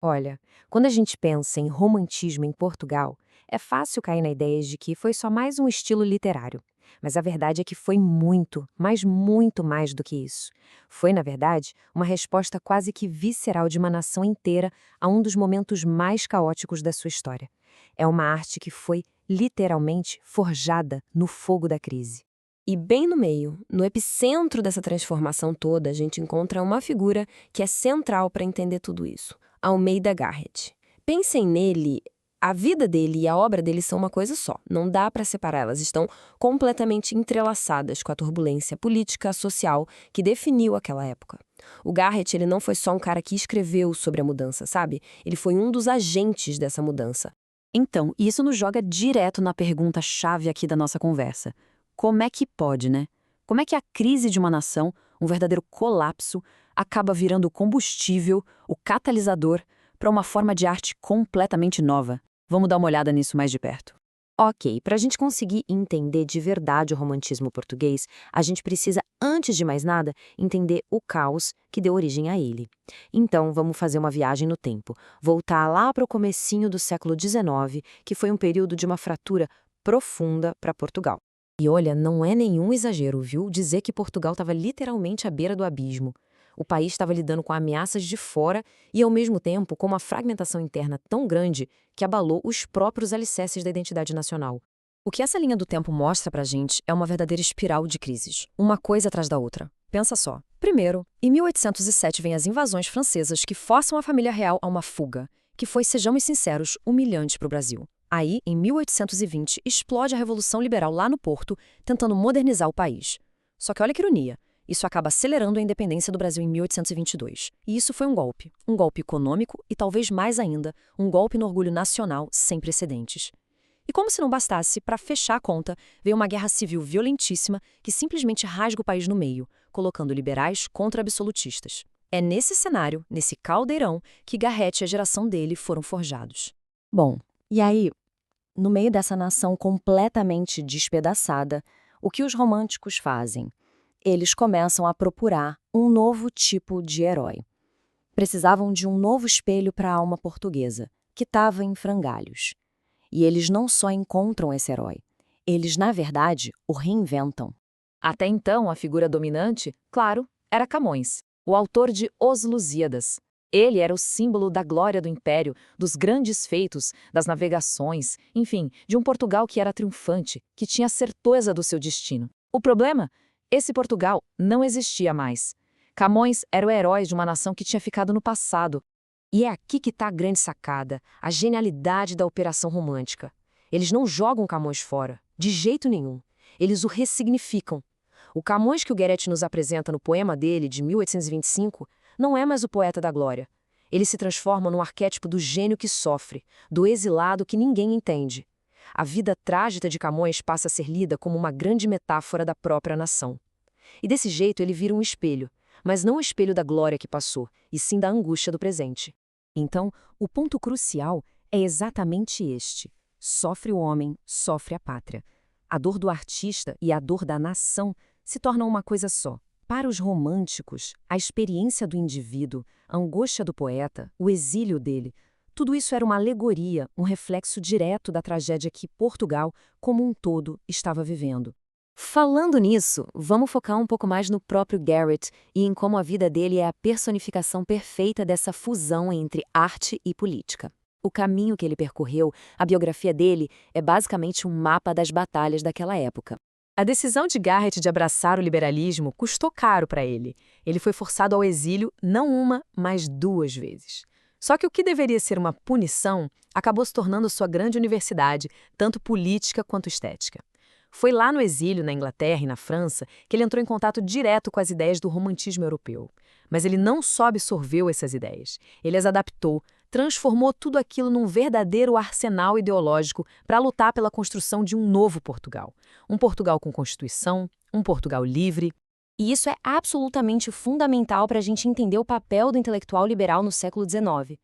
Olha, quando a gente pensa em romantismo em Portugal, é fácil cair na ideia de que foi só mais um estilo literário. Mas a verdade é que foi muito, mas muito mais do que isso. Foi, na verdade, uma resposta quase que visceral de uma nação inteira a um dos momentos mais caóticos da sua história. É uma arte que foi, literalmente, forjada no fogo da crise. E bem no meio, no epicentro dessa transformação toda, a gente encontra uma figura que é central para entender tudo isso: Almeida Garrett. Pensem nele, a vida dele e a obra dele são uma coisa só, não dá para separar, elas estão completamente entrelaçadas com a turbulência política, social que definiu aquela época. O Garrett, ele não foi só um cara que escreveu sobre a mudança, sabe? Ele foi um dos agentes dessa mudança. Então, isso nos joga direto na pergunta-chave aqui da nossa conversa. Como é que pode, né? Como é que a crise de uma nação, um verdadeiro colapso, acaba virando o combustível, o catalisador, para uma forma de arte completamente nova? Vamos dar uma olhada nisso mais de perto. Ok, para a gente conseguir entender de verdade o romantismo português, a gente precisa, antes de mais nada, entender o caos que deu origem a ele. Então, vamos fazer uma viagem no tempo, voltar lá para o comecinho do século XIX, que foi um período de uma fratura profunda para Portugal. E olha, não é nenhum exagero, viu, dizer que Portugal estava literalmente à beira do abismo. O país estava lidando com ameaças de fora e, ao mesmo tempo, com uma fragmentação interna tão grande que abalou os próprios alicerces da identidade nacional. O que essa linha do tempo mostra pra gente é uma verdadeira espiral de crises, uma coisa atrás da outra. Pensa só. Primeiro, em 1807 vem as invasões francesas que forçam a família real a uma fuga, que foi, sejamos sinceros, humilhante para o Brasil. Aí, em 1820, explode a Revolução Liberal lá no Porto, tentando modernizar o país. Só que olha que ironia. Isso acaba acelerando a independência do Brasil em 1822. E isso foi um golpe econômico e talvez mais ainda, um golpe no orgulho nacional sem precedentes. E como se não bastasse, para fechar a conta, veio uma guerra civil violentíssima que simplesmente rasga o país no meio, colocando liberais contra absolutistas. É nesse cenário, nesse caldeirão, que Garrett e a geração dele foram forjados. Bom, e aí, no meio dessa nação completamente despedaçada, o que os românticos fazem? Eles começam a procurar um novo tipo de herói. Precisavam de um novo espelho para a alma portuguesa, que estava em frangalhos. E eles não só encontram esse herói, eles, na verdade, o reinventam. Até então, a figura dominante, claro, era Camões, o autor de Os Lusíadas. Ele era o símbolo da glória do império, dos grandes feitos, das navegações, enfim, de um Portugal que era triunfante, que tinha certeza do seu destino. O problema? Esse Portugal não existia mais. Camões era o herói de uma nação que tinha ficado no passado. E é aqui que está a grande sacada, a genialidade da Operação Romântica. Eles não jogam Camões fora, de jeito nenhum. Eles o ressignificam. O Camões que o Garrett nos apresenta no poema dele, de 1825, não é mais o poeta da glória. Ele se transforma num arquétipo do gênio que sofre, do exilado que ninguém entende. A vida trágica de Camões passa a ser lida como uma grande metáfora da própria nação. E desse jeito ele vira um espelho, mas não o espelho da glória que passou, e sim da angústia do presente. Então, o ponto crucial é exatamente este. Sofre o homem, sofre a pátria. A dor do artista e a dor da nação se tornam uma coisa só. Para os românticos, a experiência do indivíduo, a angústia do poeta, o exílio dele, tudo isso era uma alegoria, um reflexo direto da tragédia que Portugal, como um todo, estava vivendo. Falando nisso, vamos focar um pouco mais no próprio Garrett e em como a vida dele é a personificação perfeita dessa fusão entre arte e política. O caminho que ele percorreu, a biografia dele, é basicamente um mapa das batalhas daquela época. A decisão de Garrett de abraçar o liberalismo custou caro para ele. Ele foi forçado ao exílio não uma, mas duas vezes. Só que o que deveria ser uma punição acabou se tornando sua grande universidade, tanto política quanto estética. Foi lá no exílio, na Inglaterra e na França, que ele entrou em contato direto com as ideias do romantismo europeu. Mas ele não só absorveu essas ideias, ele as adaptou, transformou tudo aquilo num verdadeiro arsenal ideológico para lutar pela construção de um novo Portugal. Um Portugal com Constituição, um Portugal livre. E isso é absolutamente fundamental para a gente entender o papel do intelectual liberal no século XIX.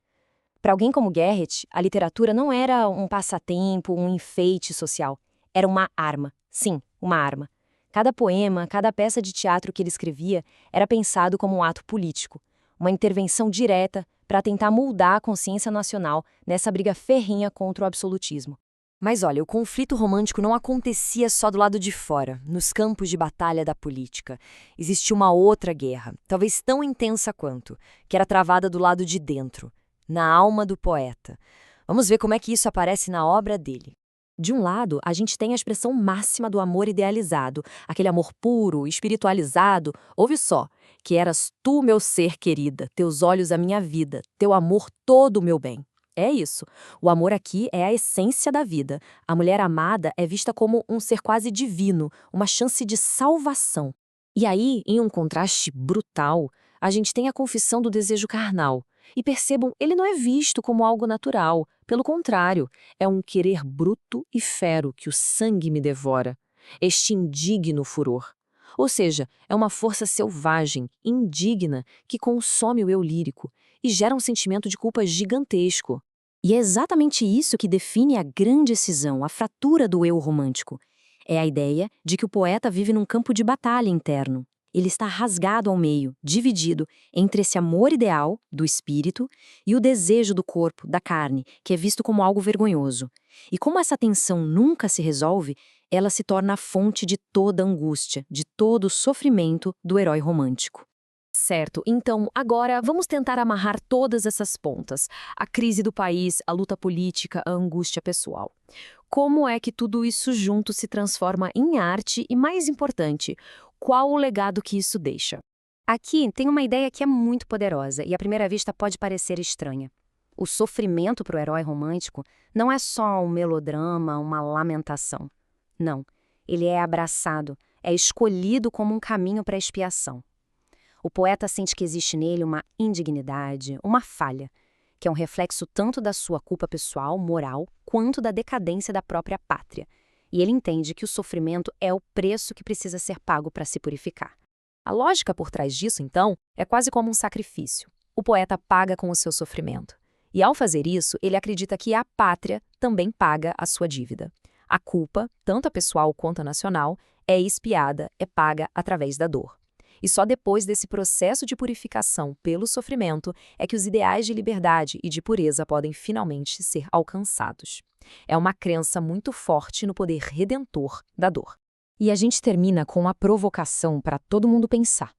Para alguém como Garrett, a literatura não era um passatempo, um enfeite social. Era uma arma. Sim, uma arma. Cada poema, cada peça de teatro que ele escrevia era pensado como um ato político, uma intervenção direta, para tentar moldar a consciência nacional nessa briga ferrenha contra o absolutismo. Mas olha, o conflito romântico não acontecia só do lado de fora, nos campos de batalha da política. Existia uma outra guerra, talvez tão intensa quanto, que era travada do lado de dentro, na alma do poeta. Vamos ver como é que isso aparece na obra dele. De um lado, a gente tem a expressão máxima do amor idealizado, aquele amor puro, espiritualizado. Ouve só, que eras tu, meu ser querida, teus olhos a minha vida, teu amor todo o meu bem. É isso. O amor aqui é a essência da vida. A mulher amada é vista como um ser quase divino, uma chance de salvação. E aí, em um contraste brutal, a gente tem a confissão do desejo carnal. E percebam, ele não é visto como algo natural. Pelo contrário, é um querer bruto e fero que o sangue me devora. Este indigno furor. Ou seja, é uma força selvagem, indigna, que consome o eu lírico e gera um sentimento de culpa gigantesco. E é exatamente isso que define a grande cisão, a fratura do eu romântico. É a ideia de que o poeta vive num campo de batalha interno. Ele está rasgado ao meio, dividido entre esse amor ideal, do espírito, e o desejo do corpo, da carne, que é visto como algo vergonhoso. E como essa tensão nunca se resolve, ela se torna a fonte de toda a angústia, de todo o sofrimento do herói romântico. Certo, então agora vamos tentar amarrar todas essas pontas. A crise do país, a luta política, a angústia pessoal. Como é que tudo isso junto se transforma em arte e, mais importante, qual o legado que isso deixa? Aqui tem uma ideia que é muito poderosa e à primeira vista pode parecer estranha. O sofrimento para o herói romântico não é só um melodrama, uma lamentação. Não, ele é abraçado, é escolhido como um caminho para a expiação. O poeta sente que existe nele uma indignidade, uma falha, que é um reflexo tanto da sua culpa pessoal, moral, quanto da decadência da própria pátria. E ele entende que o sofrimento é o preço que precisa ser pago para se purificar. A lógica por trás disso, então, é quase como um sacrifício. O poeta paga com o seu sofrimento. E ao fazer isso, ele acredita que a pátria também paga a sua dívida. A culpa, tanto a pessoal quanto a nacional, é expiada, é paga através da dor. E só depois desse processo de purificação pelo sofrimento é que os ideais de liberdade e de pureza podem finalmente ser alcançados. É uma crença muito forte no poder redentor da dor. E a gente termina com uma provocação para todo mundo pensar.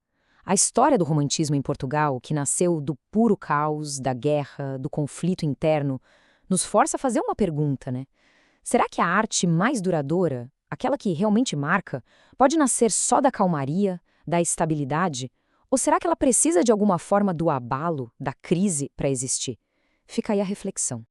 A história do romantismo em Portugal, que nasceu do puro caos, da guerra, do conflito interno, nos força a fazer uma pergunta, né? Será que a arte mais duradoura, aquela que realmente marca, pode nascer só da calmaria, da estabilidade? Ou será que ela precisa de alguma forma do abalo, da crise para existir? Fica aí a reflexão.